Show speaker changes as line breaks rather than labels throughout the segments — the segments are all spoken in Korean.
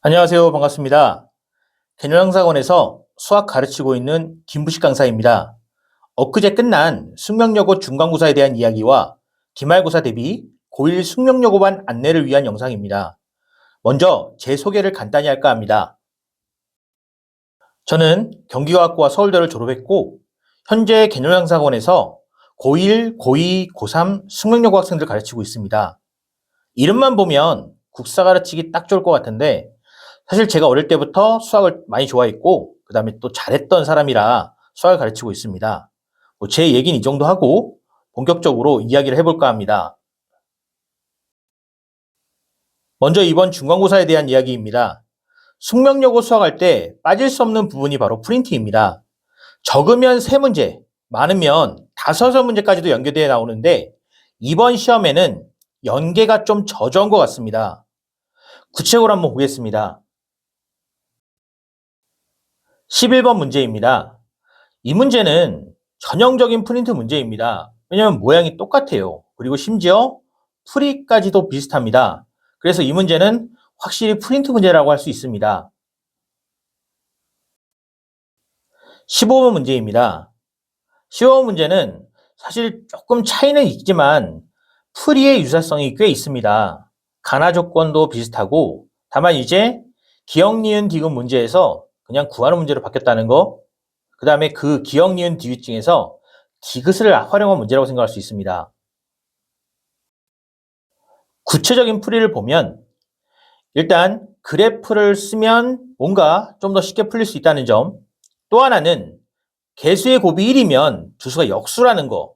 안녕하세요. 반갑습니다. 개념형사관에서 수학 가르치고 있는 김부식 강사입니다. 엊그제 끝난 숙명여고 중간고사에 대한 이야기와 기말고사 대비 고1 숙명여고반 안내를 위한 영상입니다. 먼저 제 소개를 간단히 할까 합니다. 저는 경기과학고와 서울대를 졸업했고 현재 개념형사관에서 고1, 고2, 고3 숙명여고 학생들 가르치고 있습니다. 이름만 보면 국사 가르치기 딱 좋을 것 같은데 사실 제가 어릴 때부터 수학을 많이 좋아했고 그 다음에 또 잘했던 사람이라 수학을 가르치고 있습니다. 제 얘기는 이 정도 하고 본격적으로 이야기를 해볼까 합니다. 먼저 이번 중간고사에 대한 이야기입니다. 숙명여고 수학할 때 빠질 수 없는 부분이 바로 프린트입니다. 적으면 3문제, 많으면 5문제까지도 연계되어 나오는데 이번 시험에는 연계가 좀 저조한 것 같습니다. 구체적으로 한번 보겠습니다. 11번 문제입니다. 이 문제는 전형적인 프린트 문제입니다. 왜냐하면 모양이 똑같아요. 그리고 심지어 풀이까지도 비슷합니다. 그래서 이 문제는 확실히 프린트 문제라고 할 수 있습니다. 15번 문제입니다. 15번 문제는 사실 조금 차이는 있지만 풀이의 유사성이 꽤 있습니다. 가나 조건도 비슷하고 다만 이제 기역, 니은, 디귿 문제에서 그냥 구하는 문제로 바뀌었다는 거, 그 다음에 그 기역, 니은, 디귿 중에서 디귿을 활용한 문제라고 생각할 수 있습니다. 구체적인 풀이를 보면 일단 그래프를 쓰면 뭔가 좀 더 쉽게 풀릴 수 있다는 점, 또 하나는 개수의 곱이 1이면 두수가 역수라는 거,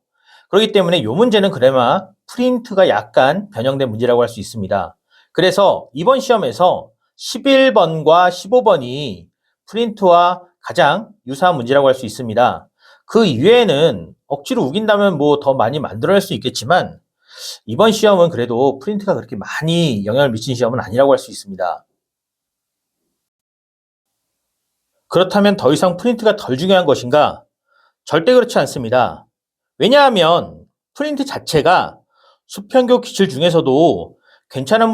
그렇기 때문에 이 문제는 그나마 프린트가 약간 변형된 문제라고 할 수 있습니다. 그래서 이번 시험에서 11번과 15번이 프린트와 가장 유사한 문제라고 할 수 있습니다. 그 이외에는 억지로 우긴다면 뭐 더 많이 만들어낼 수 있겠지만 이번 시험은 그래도 프린트가 그렇게 많이 영향을 미친 시험은 아니라고 할 수 있습니다. 그렇다면 더 이상 프린트가 덜 중요한 것인가? 절대 그렇지 않습니다. 왜냐하면 프린트 자체가 수평교 기출 중에서도 괜찮은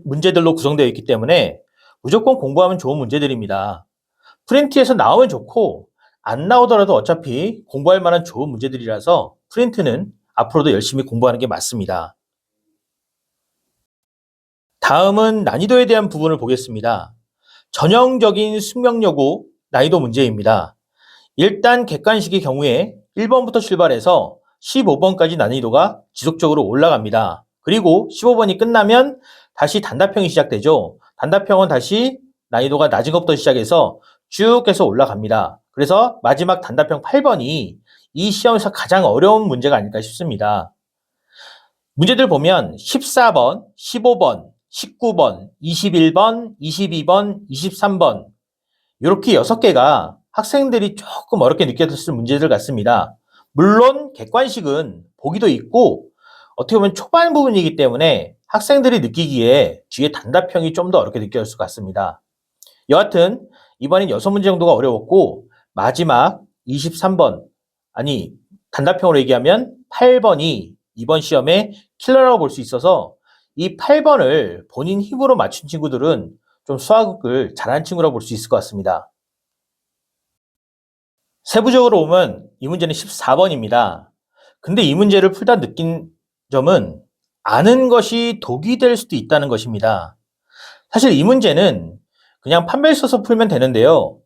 문제들로 구성되어 있기 때문에 무조건 공부하면 좋은 문제들입니다. 프린트에서 나오면 좋고 안 나오더라도 어차피 공부할 만한 좋은 문제들이라서 프린트는 앞으로도 열심히 공부하는 게 맞습니다. 다음은 난이도에 대한 부분을 보겠습니다. 전형적인 숙명여고 난이도 문제입니다. 일단 객관식의 경우에 1번부터 출발해서 15번까지 난이도가 지속적으로 올라갑니다. 그리고 15번이 끝나면 다시 단답형이 시작되죠. 단답형은 다시 난이도가 낮은 것부터 시작해서 쭉 해서 올라갑니다. 그래서 마지막 단답형 8번이 이 시험에서 가장 어려운 문제가 아닐까 싶습니다. 문제들 보면 14번, 15번, 19번, 21번, 22번, 23번 이렇게 6개가 학생들이 조금 어렵게 느꼈을 문제들 같습니다. 물론 객관식은 보기도 있고 어떻게 보면 초반 부분이기 때문에 학생들이 느끼기에 뒤에 단답형이 좀 더 어렵게 느껴질 것 같습니다. 여하튼 이번엔 6문제 정도가 어려웠고 마지막 23번, 아니 단답형으로 얘기하면 8번이 이번 시험의 킬러라고 볼 수 있어서 이 8번을 본인 힘으로 맞춘 친구들은 좀 수학을 잘하는 친구라고 볼 수 있을 것 같습니다. 세부적으로 보면 이 문제는 14번입니다. 근데 이 문제를 풀다 느낀 점은 아는 것이 독이 될 수도 있다는 것입니다. 사실 이 문제는 그냥 판별 써서 풀면 되는데요.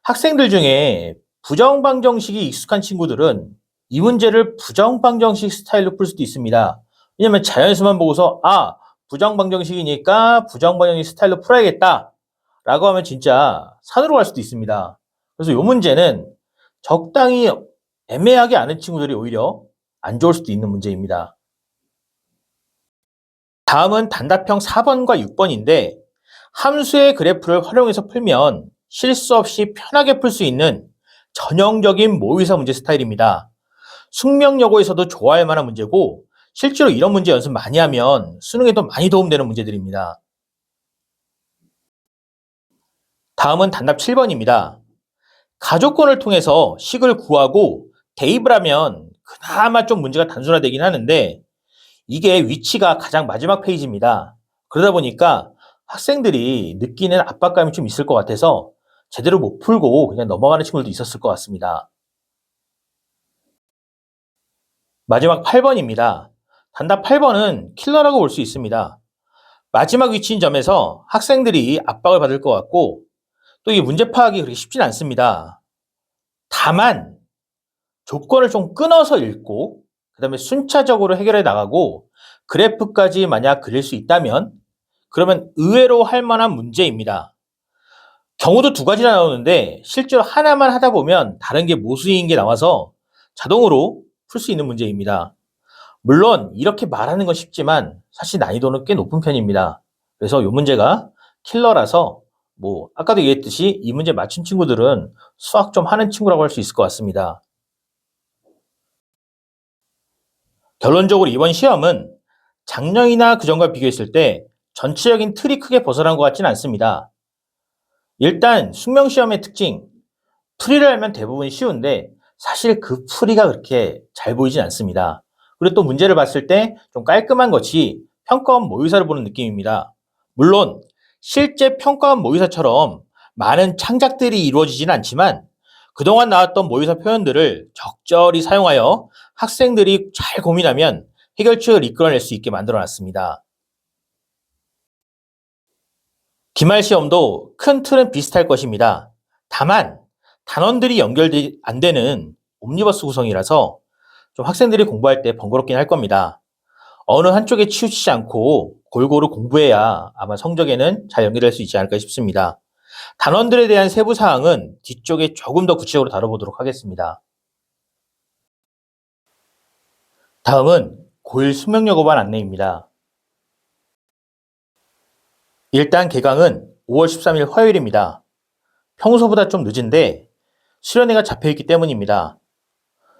학생들 중에 부정방정식이 익숙한 친구들은 이 문제를 부정방정식 스타일로 풀 수도 있습니다. 왜냐면 자연수만 보고서 부정방정식이니까 부정방정식 스타일로 풀어야겠다 라고 하면 진짜 산으로 갈 수도 있습니다. 그래서 이 문제는 적당히 애매하게 아는 친구들이 오히려 안 좋을 수도 있는 문제입니다. 다음은 단답형 4번과 6번인데 함수의 그래프를 활용해서 풀면 실수 없이 편하게 풀 수 있는 전형적인 모의사 문제 스타일입니다. 숙명여고에서도 좋아할 만한 문제고 실제로 이런 문제 연습 많이 하면 수능에도 많이 도움되는 문제들입니다. 다음은 단답 7번입니다. 가족권을 통해서 식을 구하고 대입을 하면 그나마 좀 문제가 단순화되긴 하는데 이게 위치가 가장 마지막 페이지입니다. 그러다 보니까 학생들이 느끼는 압박감이 좀 있을 것 같아서 제대로 못 풀고 그냥 넘어가는 친구들도 있었을 것 같습니다. 마지막 8번입니다. 단답 8번은 킬러라고 볼 수 있습니다. 마지막 위치인 점에서 학생들이 압박을 받을 것 같고 또 이 문제 파악이 그렇게 쉽진 않습니다. 다만 조건을 좀 끊어서 읽고 그다음에 순차적으로 해결해 나가고 그래프까지 만약 그릴 수 있다면 그러면 의외로 할 만한 문제입니다. 경우도 두 가지나 나오는데 실제로 하나만 하다 보면 다른 게 모수인 게 나와서 자동으로 풀 수 있는 문제입니다. 물론 이렇게 말하는 건 쉽지만 사실 난이도는 꽤 높은 편입니다. 그래서 이 문제가 킬러라서 아까도 얘기했듯이 이 문제 맞춘 친구들은 수학 좀 하는 친구라고 할 수 있을 것 같습니다. 결론적으로 이번 시험은 작년이나 그전과 비교했을 때 전체적인 틀이 크게 벗어난 것 같지는 않습니다. 일단 숙명시험의 특징, 풀이를 알면 대부분 쉬운데 사실 그 풀이가 그렇게 잘 보이진 않습니다. 그리고 또 문제를 봤을 때 좀 깔끔한 것이 평가원 모의사를 보는 느낌입니다. 물론 실제 평가원 모의사처럼 많은 창작들이 이루어지지는 않지만 그동안 나왔던 모의사 표현들을 적절히 사용하여 학생들이 잘 고민하면 해결책을 이끌어낼 수 있게 만들어놨습니다. 기말 시험도 큰 틀은 비슷할 것입니다. 다만 단원들이 연결이 안 되는 옴니버스 구성이라서 좀 학생들이 공부할 때 번거롭긴 할 겁니다. 어느 한쪽에 치우치지 않고 골고루 공부해야 아마 성적에는 잘 연결될 수 있지 않을까 싶습니다. 단원들에 대한 세부 사항은 뒤쪽에 조금 더 구체적으로 다뤄보도록 하겠습니다. 다음은 고1 수명여고반 안내입니다. 일단 개강은 5월 13일 화요일입니다. 평소보다 좀 늦은데 수련회가 잡혀있기 때문입니다.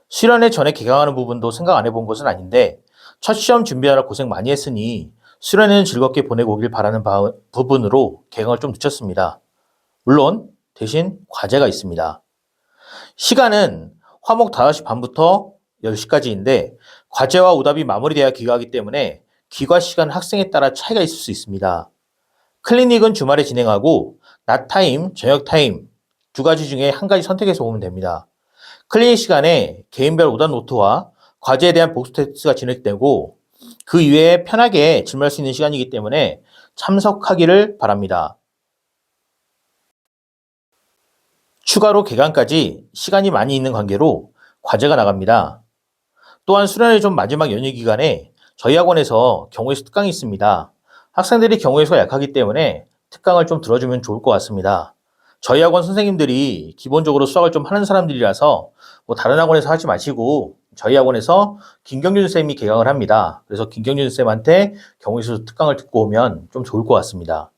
수련회 전에 개강하는 부분도 생각 안 해본 것은 아닌데 첫 시험 준비하느라 고생 많이 했으니 수련회는 즐겁게 보내고 오길 바라는 부분으로 개강을 좀 늦췄습니다. 물론 대신 과제가 있습니다. 시간은 화목 5시 반부터 10시까지인데 과제와 오답이 마무리돼야 귀가하기 때문에 귀가 시간 학생에 따라 차이가 있을 수 있습니다. 클리닉은 주말에 진행하고 낮 타임, 저녁 타임 두 가지 중에 한 가지 선택해서 오면 됩니다. 클리닉 시간에 개인별 오답 노트와 과제에 대한 복수 테스트가 진행되고 그 이외에 편하게 질문할 수 있는 시간이기 때문에 참석하기를 바랍니다. 추가로 개강까지 시간이 많이 있는 관계로 과제가 나갑니다. 또한 수련회 좀 마지막 연휴 기간에 저희 학원에서 경우에서 특강이 있습니다. 학생들이 경우에서 약하기 때문에 특강을 좀 들어주면 좋을 것 같습니다. 저희 학원 선생님들이 기본적으로 수학을 좀 하는 사람들이라서 다른 학원에서 하지 마시고 저희 학원에서 김경준 쌤이 개강을 합니다. 그래서 김경준 쌤한테 경우에서 특강을 듣고 오면 좀 좋을 것 같습니다.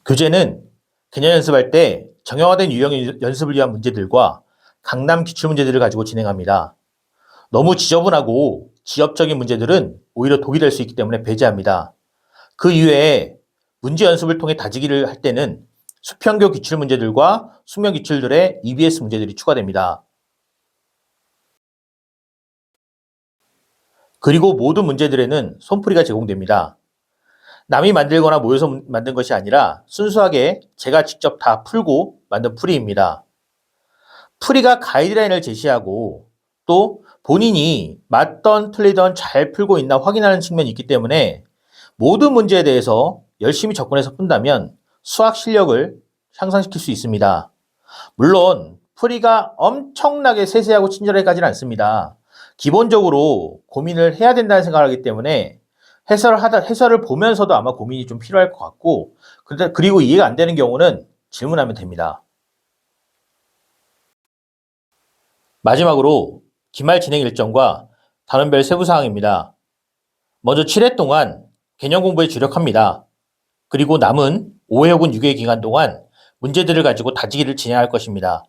교재는 개념 연습할 때 정형화된 유형 연습을 위한 문제들과 강남 기출문제들을 가지고 진행합니다. 너무 지저분하고 지엽적인 문제들은 오히려 독이 될 수 있기 때문에 배제합니다. 그 이외에 문제 연습을 통해 다지기를 할 때는 수평교 기출 문제들과 숙명 기출들의 EBS 문제들이 추가됩니다. 그리고 모든 문제들에는 손풀이가 제공됩니다. 남이 만들거나 모여서 만든 것이 아니라 순수하게 제가 직접 다 풀고 만든 풀이입니다. 풀이가 가이드라인을 제시하고 또 본인이 맞던 틀리던 잘 풀고 있나 확인하는 측면이 있기 때문에 모든 문제에 대해서 열심히 접근해서 푼다면 수학 실력을 향상시킬 수 있습니다. 물론 풀이가 엄청나게 세세하고 친절하지는 않습니다. 기본적으로 고민을 해야 된다는 생각을 하기 때문에 해설을 보면서도 아마 고민이 좀 필요할 것 같고 그리고 이해가 안 되는 경우는 질문하면 됩니다. 마지막으로 기말 진행 일정과 단원별 세부 사항입니다. 먼저 7회 동안 개념 공부에 주력합니다. 그리고 남은 5회 혹은 6회 기간 동안 문제들을 가지고 다지기를 진행할 것입니다.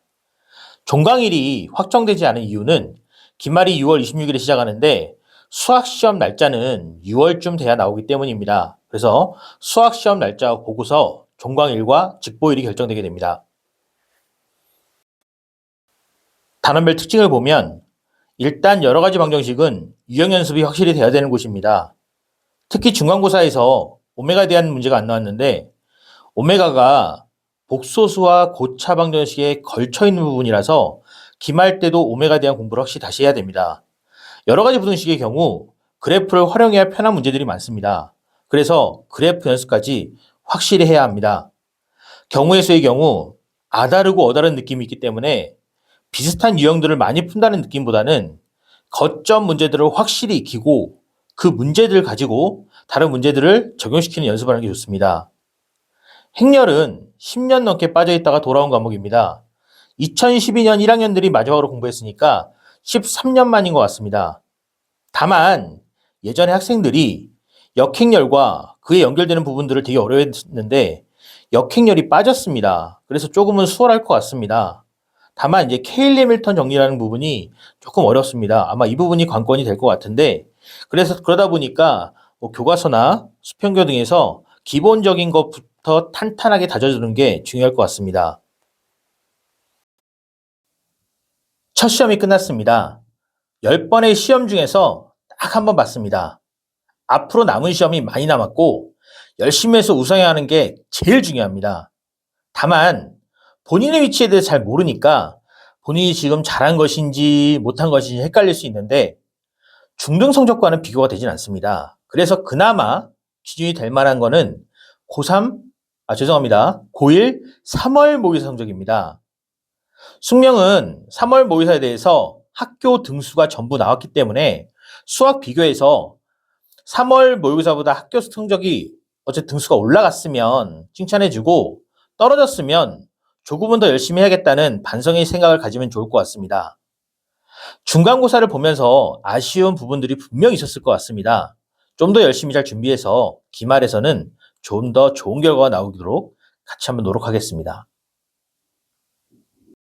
종강일이 확정되지 않은 이유는 기말이 6월 26일에 시작하는데 수학시험 날짜는 6월쯤 돼야 나오기 때문입니다. 그래서 수학시험 날짜와 보고서 종강일과 직보일이 결정되게 됩니다. 단원별 특징을 보면 일단 여러 가지 방정식은 유형 연습이 확실히 돼야 되는 곳입니다. 특히 중간고사에서 오메가에 대한 문제가 안 나왔는데 오메가가 복소수와 고차방 정식에 걸쳐 있는 부분이라서 기말 때도 오메가에 대한 공부를 확실히 다시 해야 됩니다. 여러 가지 부등식의 경우 그래프를 활용해야 편한 문제들이 많습니다. 그래서 그래프 연습까지 확실히 해야 합니다. 경우의 수의 경우 아다르고 어다른 느낌이 있기 때문에 비슷한 유형들을 많이 푼다는 느낌보다는 거점 문제들을 확실히 익히고 그 문제들을 가지고 다른 문제들을 적용시키는 연습을 하는 게 좋습니다. 행렬은 10년 넘게 빠져있다가 돌아온 과목입니다. 2012년 1학년들이 마지막으로 공부했으니까 13년 만인 것 같습니다. 다만 예전에 학생들이 역행렬과 그에 연결되는 부분들을 되게 어려워했는데 역행렬이 빠졌습니다. 그래서 조금은 수월할 것 같습니다. 다만 이제 케일 해밀턴 정리라는 부분이 조금 어렵습니다. 아마 이 부분이 관건이 될 것 같은데 그래서 그러다 보니까 뭐 교과서나 수평교 등에서 기본적인 것부터 탄탄하게 다져주는 게 중요할 것 같습니다. 첫 시험이 끝났습니다. 10번의 시험 중에서 딱 한 번 봤습니다. 앞으로 남은 시험이 많이 남았고 열심히 해서 우승해야 하는 게 제일 중요합니다. 다만 본인의 위치에 대해서 잘 모르니까 본인이 지금 잘한 것인지 못한 것인지 헷갈릴 수 있는데 중등 성적과는 비교가 되진 않습니다. 그래서 그나마 기준이 될 만한 거는 고1 3월 모의사 성적입니다. 숙명은 3월 모의사에 대해서 학교 등수가 전부 나왔기 때문에 수학 비교에서 3월 모의고사보다 학교 성적이 어쨌든 등수가 올라갔으면 칭찬해주고 떨어졌으면 조금은 더 열심히 해야겠다는 반성의 생각을 가지면 좋을 것 같습니다. 중간고사를 보면서 아쉬운 부분들이 분명히 있었을 것 같습니다. 좀 더 열심히 잘 준비해서 기말에서는 좀 더 좋은 결과가 나오도록 같이 한번 노력하겠습니다.